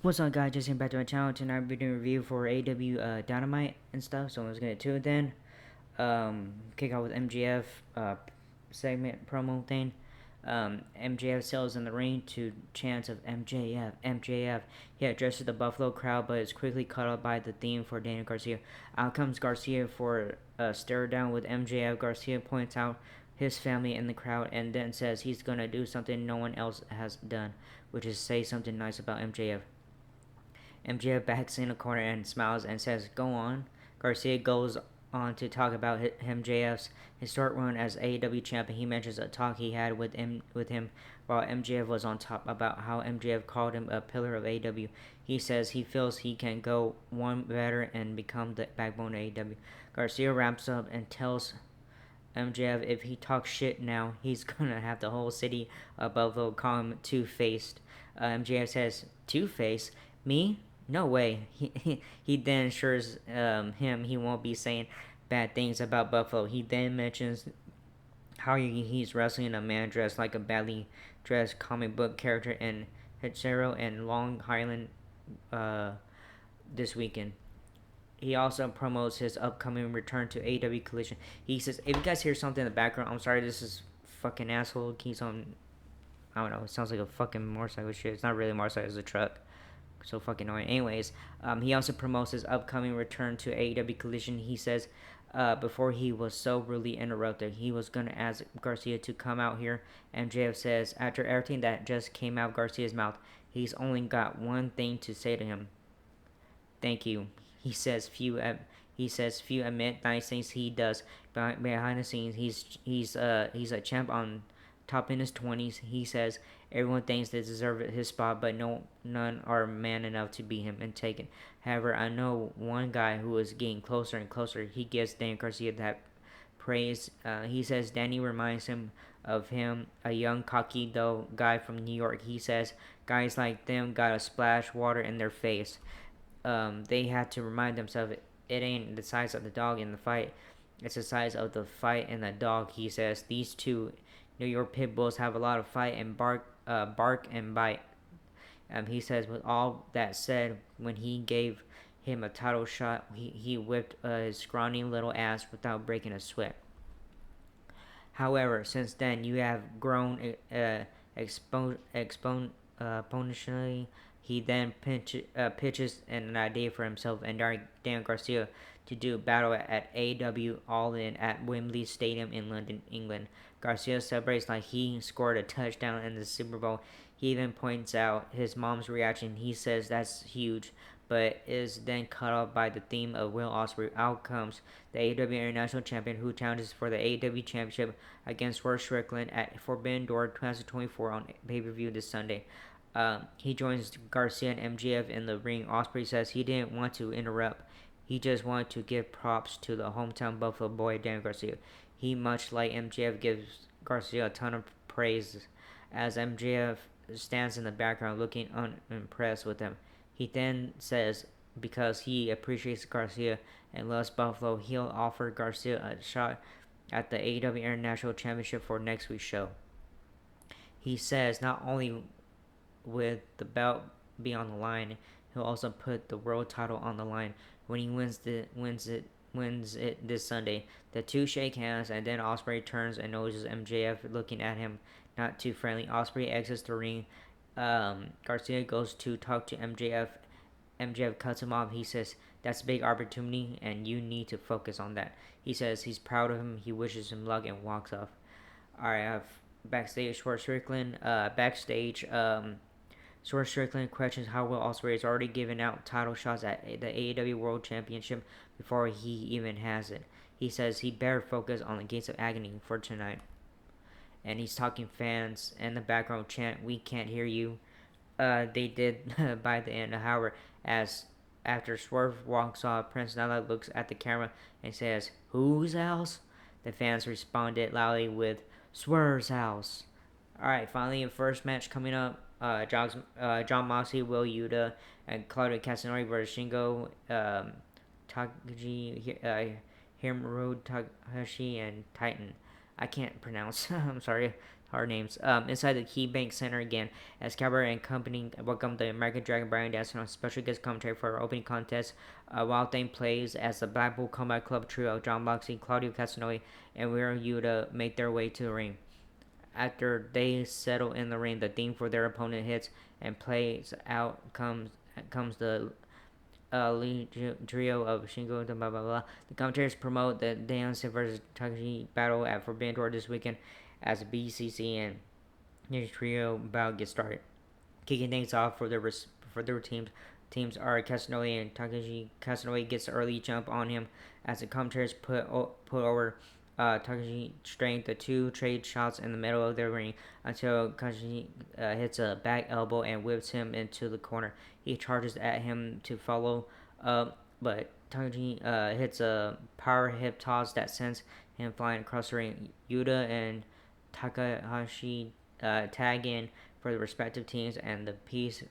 What's up, guys? Just came back to my channel. Tonight I'll be doing a review for Aew Dynamite and stuff. So let's get to it then. Kick off with MJF segment promo thing. MJF sells in the ring to chants of MJF, MJF. He addresses the Buffalo crowd, but is quickly cut off by the theme for Daniel Garcia. Out comes Garcia for a stare down with MJF. Garcia points out his family in the crowd and then says he's gonna do something no one else has done, which is say something nice about MJF. MJF backs in a corner and smiles and says, "Go on." Garcia goes on to talk about MJF's historic run as AEW champion. He mentions a talk he had with him while MJF was on top about how MJF called him a pillar of AEW. He says he feels he can go one better and become the backbone of AEW. Garcia wraps up and tells MJF if he talks shit now, he's gonna have the whole city of Buffalo call him two-faced. MJF says, "Two-faced? Me? No way." He then assures him he won't be saying bad things about Buffalo. He then mentions how he's wrestling a man dressed like a badly dressed comic book character in Hachero and Long Island uh, this weekend. He also promotes his upcoming return to AEW Collision. He says, if you guys hear something in the background, I'm sorry, this is fucking asshole. Keeps on, I don't know, it sounds like a fucking motorcycle shit. It's not really a motorcycle, it's a truck. So fucking annoying. Anyways, he also promotes his upcoming return to AEW Collision. He says, before he was so rudely interrupted, he was gonna ask Garcia to come out here. MJF says, after everything that just came out of Garcia's mouth, he's only got one thing to say to him. Thank you. He says few admit nice things he does. Behind the scenes, he's a champ on top in his 20s. He says everyone thinks they deserve his spot, but none are man enough to beat him and take it. However, I know one guy who is getting closer and closer. He gives Dan Garcia that praise. He says Danny reminds him of him, a young, cocky though guy from New York. He says guys like them gotta splash water in their face. They had to remind themselves it ain't the size of the dog in the fight, it's the size of the fight and the dog. He says these two New York pit bulls have a lot of fight and bark and bite. He says, with all that said, when he gave him a title shot, he whipped his scrawny little ass without breaking a sweat. However, since then, you have grown exponentially. He then pitches an idea for himself and Dan Garcia to do a battle at AEW All In at Wembley Stadium in London, England. Garcia celebrates like he scored a touchdown in the Super Bowl. He even points out his mom's reaction. He says that's huge, but is then cut off by the theme of Will Ospreay. Out comes the AEW International Champion, who challenges for the AEW Championship against Swerve Strickland at Forbidden Door 2024 on pay-per-view this Sunday. He joins Garcia and MJF in the ring. Ospreay says he didn't want to interrupt. He just wanted to give props to the hometown Buffalo boy, Dan Garcia. He, much like MJF, gives Garcia a ton of praise as MJF stands in the background looking unimpressed with him. He then says because he appreciates Garcia and loves Buffalo, he'll offer Garcia a shot at the AEW International Championship for next week's show. He says not only with the belt be on the line, he'll also put the world title on the line when he wins it this Sunday. The two shake hands and then Ospreay turns and noses MJF looking at him not too friendly. Ospreay exits the ring. Garcia goes to talk to MJF. MJF cuts him off. He says that's a big opportunity and you need to focus on that. He says he's proud of him. He wishes him luck and walks off. Alright, I have backstage for Strickland. Swerve Strickland questions how Will Ospreay is already given out title shots at the AEW World Championship before he even has it. He says he better focus on the Gates of Agony for tonight. And he's talking fans in the background chant, "We can't hear you." They did by the end. However, as after Swerve walks off, Prince Nala looks at the camera and says, "Whose house?" The fans responded loudly with, "Swerve's house." Alright, finally, the first match coming up. John Moxley, Will Yuta, and Claudio Castagnoli versus Shingo Takagi, Hiromu Takahashi, and Titan. I can't pronounce. I'm sorry. hard names. Inside the KeyBank Center again, as Cabaret and company welcome the American Dragon Brian Dawson on special guest commentary for our opening contest. Wild Thing plays as the Blackpool Combat Club trio, John Moxley, Claudio Castagnoli, and Wiro Yuta make their way to the ring. After they settle in the ring, the theme for their opponent hits and plays out. Comes the lead trio of Shingo, blah blah blah. The commentators promote the Danielson versus Takashi battle at Forbidden Door this weekend as BCC and his trio bout gets started. Kicking things off for their teams are Casanova and Takashi. Casanova gets an early jump on him as the commentators put over Takashi straight. The two trade shots in the middle of the ring until Takashi hits a back elbow and whips him into the corner. He charges at him to follow up, but Takashi hits a power hip toss that sends him flying across the ring. Yuta and Takahashi tag in for the respective teams, and the pace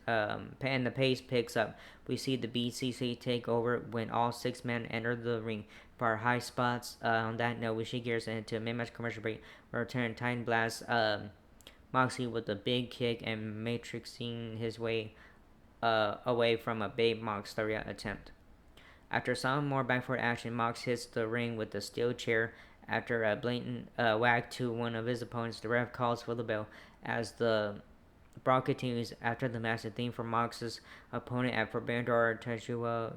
picks up. We see the BCC take over when all 6 men enter the ring. For our high spots, on that note, we shift gears into a mid-match commercial break. We return Titan Blast Moxley with a big kick and matrixing his way away from a big Mox Lariat attempt. After some more backboard action, Mox hits the ring with a steel chair. After a blatant whack to one of his opponents, the ref calls for the bell. As the brawl continues after the match, the theme for Mox's opponent at Forbidden Door, Tetsuya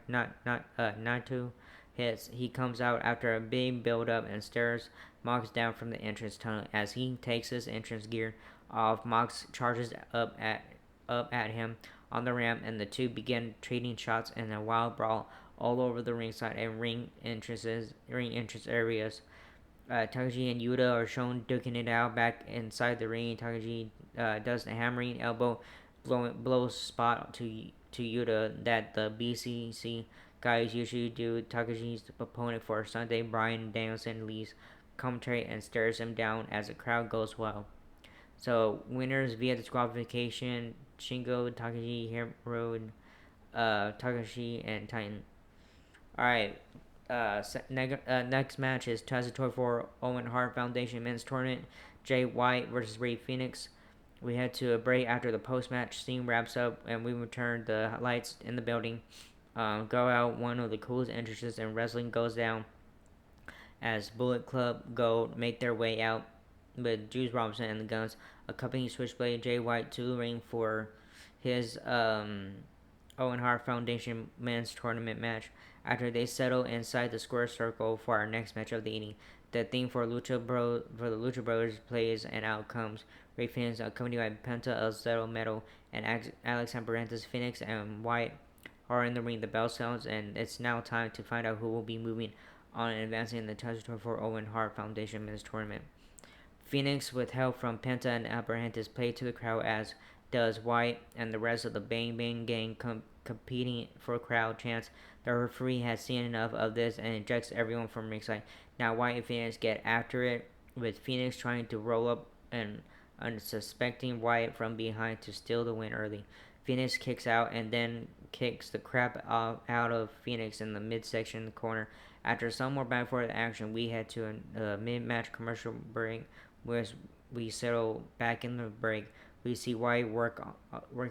Naito, hits. He comes out after a big build-up and stares Mox down from the entrance tunnel. As he takes his entrance gear off, Mox charges up at him on the ramp, and the two begin trading shots in a wild brawl all over the ringside and ring entrance areas. Takashi and Yuta are shown duking it out back inside the ring. Takashi does the hammering elbow blows spot to Yuta that the BCC guys usually do. Takashi's opponent for Sunday, Brian Danielson, leaves commentary and stares him down as the crowd goes wild. So winners via disqualification: Shingo, Takashi, Hero, Takashi, and Titan. All right. Next match is 2024 Owen Hart Foundation Men's Tournament. Jay White versus Ray Phoenix. We head to a break after the post-match scene wraps up, and we return the lights in the building. Go out one of the coolest entrances in wrestling goes down as Bullet Club Gold make their way out with Juice Robinson and the Guns accompanying Switchblade Jay White to the ring for his Owen Hart Foundation Men's Tournament match. After they settle inside the square circle for our next match of the evening, the theme for the Lucha Brothers plays and out comes Ray Phoenix accompanied by Penta El Zero Metal and Alex Amparantes. Phoenix and White are in the ring. The bell sounds, and it's now time to find out who will be moving on and advancing in the 2024 Owen Hart Foundation Men's Tournament. Phoenix, with help from Penta and Abrahantes, play to the crowd, as does White and the rest of the Bang Bang gang competing for crowd chants. The referee has seen enough of this and ejects everyone from ringside. Now White and Phoenix get after it, with Phoenix trying to roll up an unsuspecting White from behind to steal the win early. Phoenix kicks out and then kicks the crap out of Phoenix in the midsection in the corner. After some more back-and-forth action, we head to a mid-match commercial break, where we settle back in the break. We see White work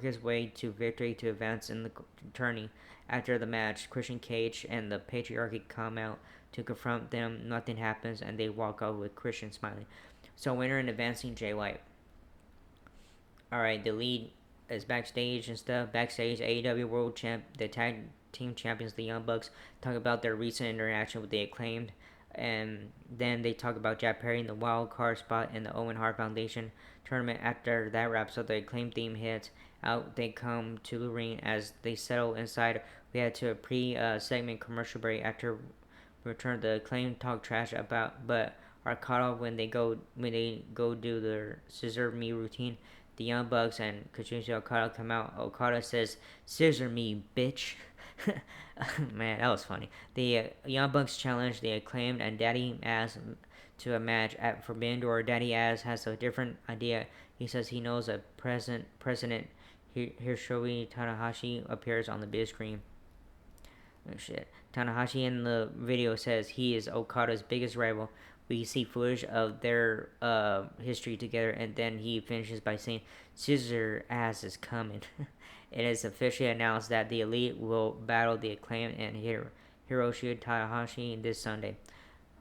his way to victory to advance in the tourney. After the match, Christian Cage and the Patriarchy come out to confront them. Nothing happens, and they walk out with Christian smiling. So winner and advancing Jay White. Alright, the lead is backstage and stuff. Backstage, AEW World Champ, the Tag Team Champions, the Young Bucks, talk about their recent interaction with the Acclaimed. And then they talk about Jack Perry in the wild card spot in the Owen Hart Foundation tournament. After that wraps up, the Acclaimed theme hits. Out they come to the ring as they settle inside. We head to a pre-segment commercial break. After return, the Acclaimed talk trash about, but are caught off when they go do their scissor me routine. The Young Bucks and Kazuchika Okada come out. Okada says, "Scissor me, bitch." Man, that was funny. The Young Bucks challenge the Acclaimed and Daddy Ass to a match at Forbidden Door. Daddy Ass has a different idea. He says he knows a President Hiroshi Tanahashi appears on the big screen. Oh shit. Tanahashi in the video says he is Okada's biggest rival. We see footage of their history together, and then he finishes by saying, "Scissor ass is coming." It is officially announced that the Elite will battle the Acclaimed and Hiroshi Tanahashi this Sunday.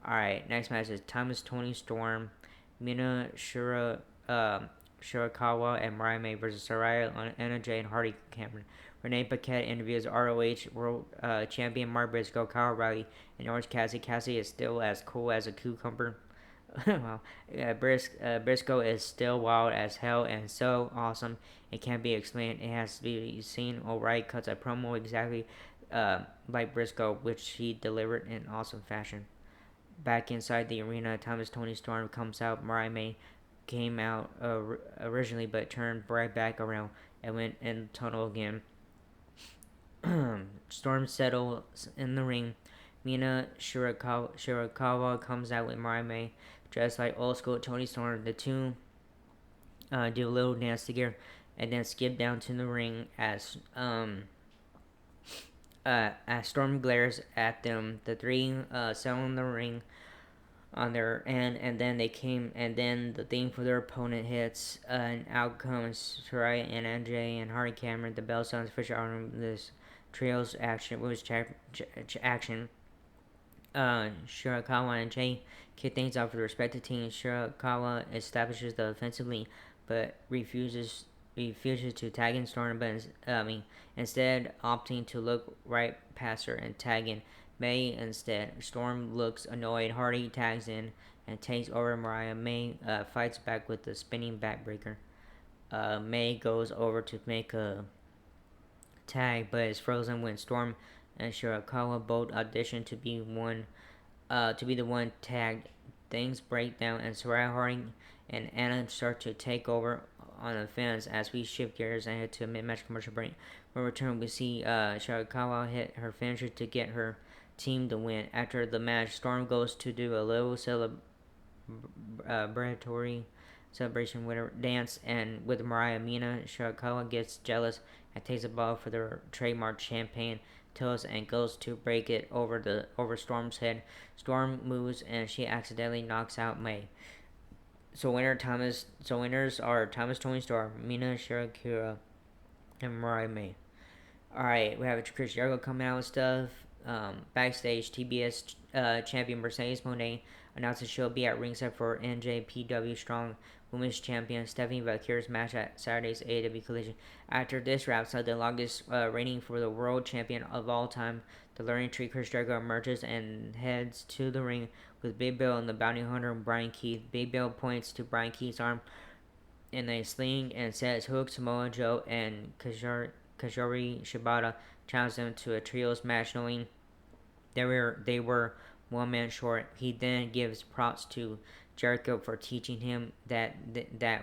Alright, next match is Thomas Tony Storm, Mina Shirakawa, and Mariah May versus Saraya, Anna Jay, and Hardy Cameron. Renee Paquette interviews ROH World Champion Mark Briscoe, Kyle Riley, and Orange Cassidy. Cassidy is still as cool as a cucumber. Wow. Briscoe is still wild as hell and so awesome it can't be explained. It has to be seen. O'Reilly cuts a promo exactly like Briscoe, which he delivered in awesome fashion. Back inside the arena, Thomas Tony Storm comes out. Mariah May came out originally, but turned right back around and went in the tunnel again. Storm settles in the ring. Mina Shirakawa comes out with Mariah May, dressed like old school Tony Storm. The two do a little dance together, and then skip down to the ring as Storm glares at them. The three settle in the ring on their end, and then the theme for their opponent hits, and out comes Sarai and NJ and Hardy Cameron. The bell sounds official on this trio's action. Shirakawa and Jay kick things off with the respective teams. Shirakawa establishes the offensive lead, but refuses to tag in Storm, but instead opting to look right past her and tag in May instead. Storm looks annoyed. Hardy tags in and takes over Mariah. May fights back with the spinning backbreaker. May goes over to make a tag, but is frozen when Storm and Shirakawa both audition to be the one tagged. Things break down, and Saraya Harding and Anna start to take over on the fans as we shift gears and head to a mid-match commercial break. When we return, we see Shirakawa hit her finisher to get her team to win. After the match, Storm goes to do a little celebratory celebration with her dance, and with Mariah, Mina Shirakawa gets jealous and takes a bottle for their trademark champagne toast and goes to break it over Storm's head. Storm moves and she accidentally knocks out May. Winners are Thomas Tony Storm, Mina Shirakawa, and Mariah May. Alright, we have Chris Jericho coming out with stuff. Backstage, TBS champion Mercedes Moné announces she'll be at ringside for NJPW Strong Women's Champion Stephanie Valkyrie's match at Saturday's AEW Collision. After this wraps up the longest reigning for the world champion of all time, the Learning Tree Chris Jericho emerges and heads to the ring with Big Bill and the Bounty Hunter Brian Keith. Big Bill points to Brian Keith's arm in a sling and says Hook, Samoa Joe, and Kajori Shibata challenge them to a trios match, knowing they were 1 man short. He then gives props to Jericho for teaching him that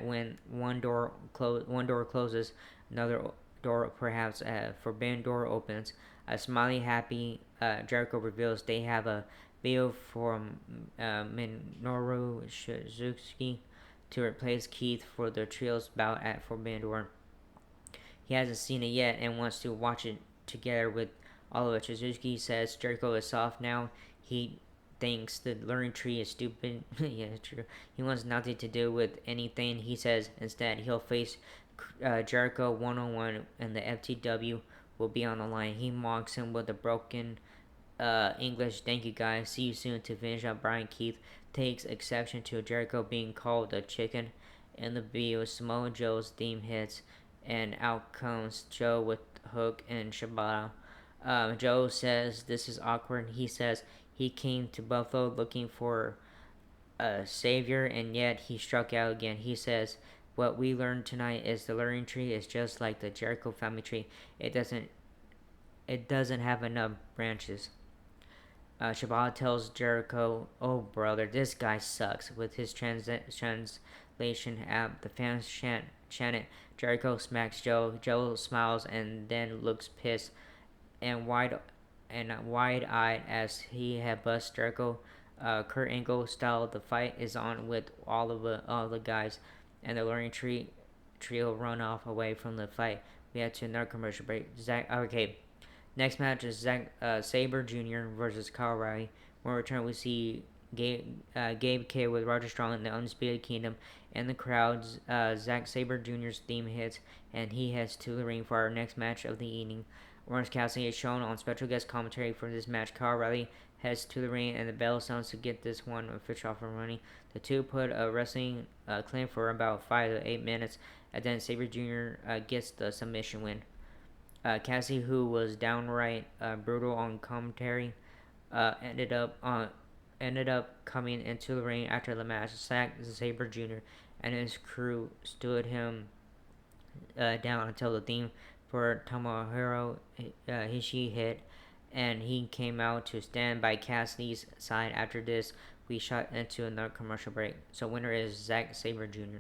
when one door closes, another door, perhaps a forbidden door, opens. A smiley, happy Jericho reveals they have a video from Minoru Suzuki to replace Keith for the trios bout at Forbidden Door. He hasn't seen it yet and wants to watch it together with all of it. Suzuki says Jericho is soft now. He thinks the Learning Tree is stupid. Yeah, true. He wants nothing to do with anything. He says instead he'll face Jericho one-on-one and the FTW will be on the line. He mocks him with a broken English, thank you guys, see you soon, to finish up. Brian Keith takes exception to Jericho being called a chicken. In the video, Samoa Joe's theme hits, and out comes Joe with Hook and Shibata. Joe says this is awkward. He says he came to Buffalo looking for a savior, and yet he struck out again. He says, what we learned tonight is the Learning Tree is just like the Jericho family tree. It doesn't have enough branches. Shibata tells Jericho, oh brother, this guy sucks. With his translation app, the fans chant it. Jericho smacks Joe. Joe smiles and then looks pissed and wide-eyed as he headbutts Jericho. Kurt Angle style. The fight is on with all the guys, and the Learning trio run off away from the fight. We had to another commercial break. Next match is Zack Sabre Jr. versus Kyle O'Reilly. When we return, we see Gabe K with Roger Strong in the Undisputed Kingdom, and the crowd's Zack Sabre Jr.'s theme hits, and he heads to the ring for our next match of the evening. Orange Cassidy is shown on special guest commentary for this match. Kyle O'Reilly heads to the ring, and the bell sounds to get this one official off and running. The two put a wrestling claim for about 5 to 8 minutes, and then Sabre Jr. Gets the submission win. Cassidy, who was downright brutal on commentary, uh, ended up on ended up coming into the ring after the match. Zack Sabre Jr. and his crew stood him down until the theme for Tomohiro Ishii hit, and he came out to stand by Cassidy's side. After this, we shot into another commercial break. So winner is Zack Sabre Jr.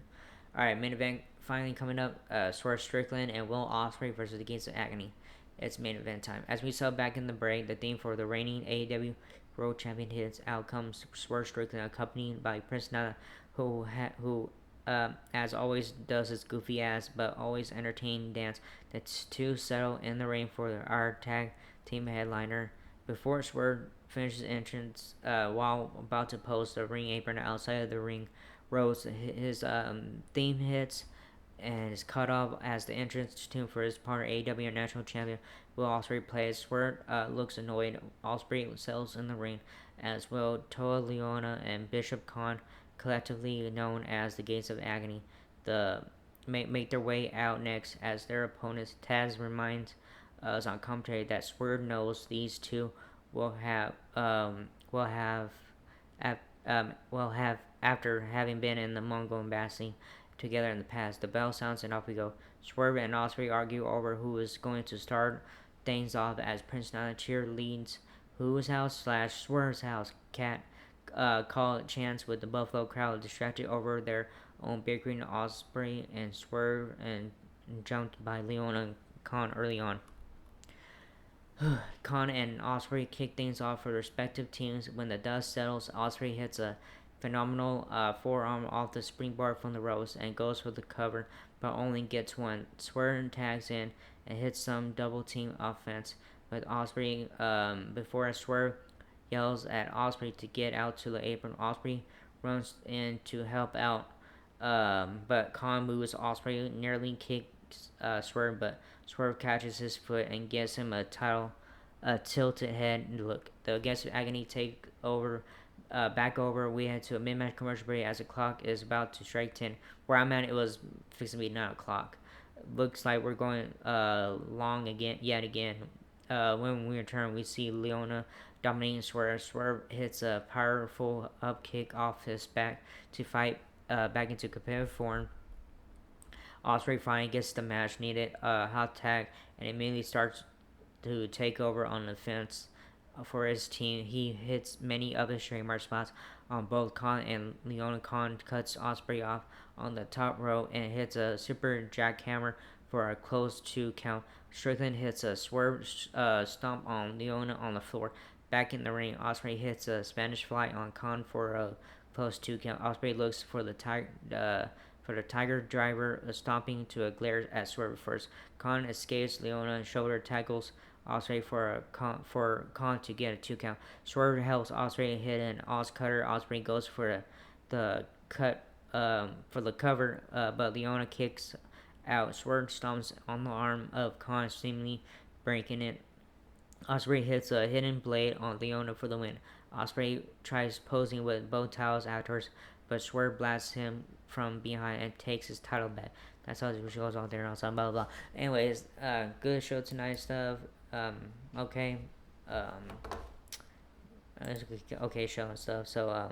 Alright, main event finally coming up. Swerve Strickland and Will Ospreay versus the Gates of Agony. It's main event time. As we saw back in the break, the theme for the reigning AEW World Champion hits. Out comes Swerve Strickland, accompanied by Prince Nana, who as always does his goofy ass but always entertaining dance. That's to settle in the ring for our tag team headliner. Before Swerve finishes entrance, while about to post the ring apron outside of the ring ropes, his theme hits and is cut off as the entrance tune for his partner AEW National Champion Will Ospreay plays. Swerve looks annoyed. Ospreay settles in the ring, as well Toa Leona and Bishop Khan, collectively known as the Gates of Agony, make their way out next as their opponents. Taz reminds us on commentary that Swerve knows these two will have after having been in the Mongol embassy together in the past. The bell sounds and off we go. Swerve and Ospreay argue over who is going to start things off as Prince Nana cheerleads Who's House slash Swerve's House. Cat call chants with the Buffalo crowd distracted over their own bickering. Ospreay and Swerve and jumped by Leona and Khan early on. Khan and Ospreay kick things off for respective teams. When the dust settles, Ospreay hits a phenomenal forearm off the springboard from the ropes and goes for the cover, but only gets one. Swerve tags in and hits some double team offense with Ospreay before Swerve yells at Ospreay to get out to the apron. Ospreay runs in to help out, but Khan moves Ospreay, nearly kicks Swerve, but Swerve catches his foot and gives him a tilted head look. The Guest of Agony take over. Back over, we head to a mid-match commercial break as the clock is about to strike 10. Where I'm at, it was fixing to be 9 o'clock. Looks like we're going long again, yet again. When we return, we see Leona dominating Swerve. Swerve hits a powerful up kick off his back to fight back into competitive form. Ospreay finally gets the match needed hot tag and immediately starts to take over on the fence for his team. He hits many of his trademark spots on both Khan and Leona. Khan cuts Ospreay off on the top row and hits a super jackhammer for a close 2 count. Strickland hits a swerve stomp on Leona on the floor. Back in the ring, Ospreay hits a Spanish fly on Khan for a close 2 count. Ospreay looks for the Tiger Driver, stomping to a glare at Swerve first. Khan escapes Leona and shoulder tackles Ospreay for Khan to get a 2 count. Swerve helps Ospreay hit an Oz cutter. Ospreay goes for the cut for the cover, but Leona kicks out. Swerve stomps on the arm of Khan, seemingly breaking it. Ospreay hits a hidden blade on Leona for the win. Ospreay tries posing with both towels afterwards, but Swerve blasts him from behind and takes his title back. That's how it goes out there and blah blah blah. Anyways, good show tonight stuff. Okay. Okay show and stuff. So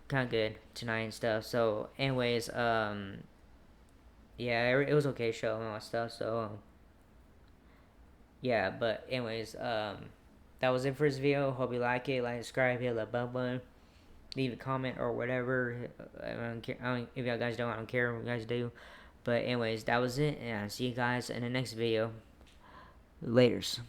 kind of good tonight and stuff. So anyways, yeah, it was okay show and all that stuff. So yeah, but anyways, that was it for this video. Hope you like it. Like, subscribe, hit the bell button, leave a comment or whatever. I don't care. If you guys don't, I don't care what you guys do. But anyways, that was it, and I'll see you guys in the next video. Laters.